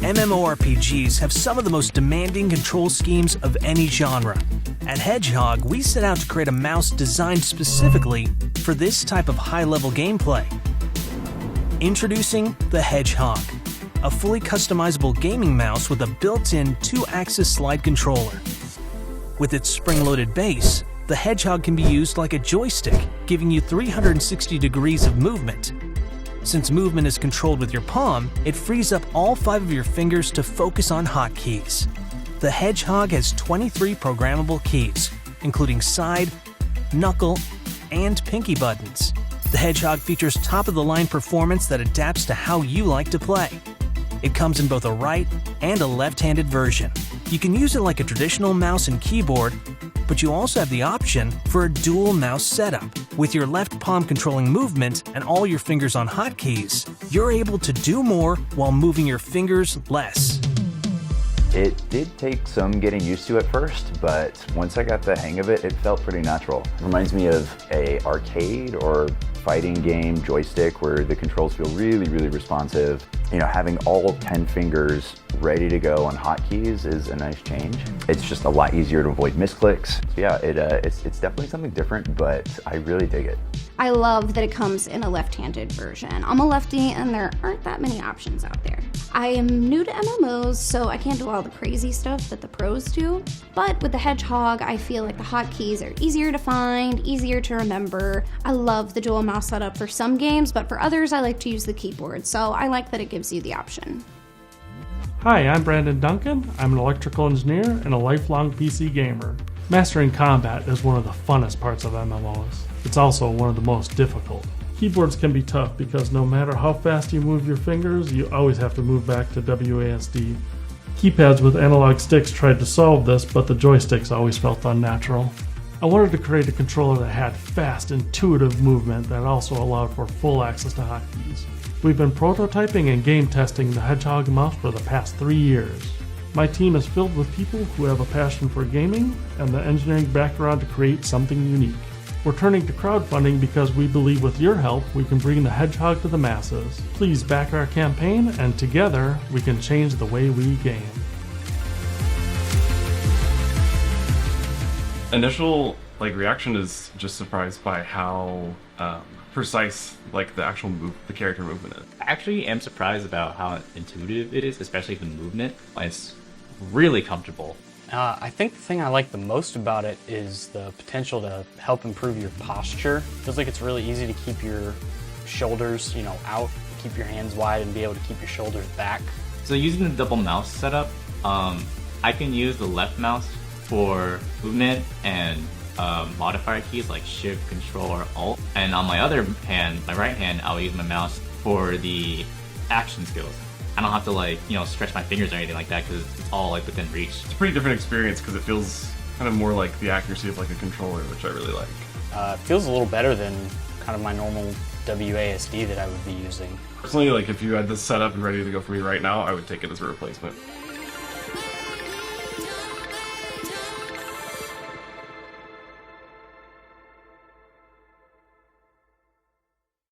MMORPGs have some of the most demanding control schemes of any genre. At Hedgehog, we set out to create a mouse designed specifically for this type of high-level gameplay. Introducing the Hedgehog, a fully customizable gaming mouse with a built-in 2-axis slide controller. With its spring-loaded base, the Hedgehog can be used like a joystick, giving you 360 degrees of movement. Since movement is controlled with your palm, it frees up all 5 of your fingers to focus on hotkeys. The Hedgehog has 23 programmable keys, including side, knuckle, and pinky buttons. The Hedgehog features top-of-the-line performance that adapts to how you like to play. It comes in both a right and a left-handed version. You can use it like a traditional mouse and keyboard, but you also have the option for a dual mouse setup. With your left palm controlling movement and all your fingers on hotkeys, you're able to do more while moving your fingers less. It did take some getting used to at first, but once I got the hang of it, it felt pretty natural. It reminds me of an arcade or fighting game joystick where the controls feel really, really responsive. You know, having all 10 fingers ready to go on hotkeys is a nice change. It's just a lot easier to avoid misclicks. So yeah, it's definitely something different, but I really dig it. I love that it comes in a left-handed version. I'm a lefty and there aren't that many options out there. I am new to MMOs, so I can't do all the crazy stuff that the pros do. But with the Hedgehog, I feel like the hotkeys are easier to find, easier to remember. I love the dual mouse setup for some games, but for others, I like to use the keyboard, so I like that it gives you the option. Hi, I'm Brandon Duncan. I'm an electrical engineer and a lifelong PC gamer. Mastering combat is one of the funnest parts of MMOs. It's also one of the most difficult. Keyboards can be tough because no matter how fast you move your fingers, you always have to move back to WASD. Keypads with analog sticks tried to solve this, but the joysticks always felt unnatural. I wanted to create a controller that had fast, intuitive movement that also allowed for full access to hotkeys. We've been prototyping and game testing the Hedgehog mouse for the past 3 years. My team is filled with people who have a passion for gaming and the engineering background to create something unique. We're turning to crowdfunding because we believe with your help we can bring the Hedgehog to the masses. Please back our campaign and together we can change the way we game. Initial reaction is just surprised by how precise the actual the character movement is. I actually am surprised about how intuitive it is, especially the movement. It's really comfortable. I think the thing I like the most about it is the potential to help improve your posture. Feels like it's really easy to keep your shoulders, out, keep your hands wide and be able to keep your shoulders back. So using the double mouse setup, I can use the left mouse for movement and modifier keys like Shift, Control, or Alt. And on my other hand, my right hand, I'll use my mouse for the action skills. I don't have to stretch my fingers or anything like that because it's all within reach. It's a pretty different experience because it feels kind of more like the accuracy of a controller, which I really like. It feels a little better than kind of my normal WASD that I would be using. Personally, if you had this set up and ready to go for me right now, I would take it as a replacement.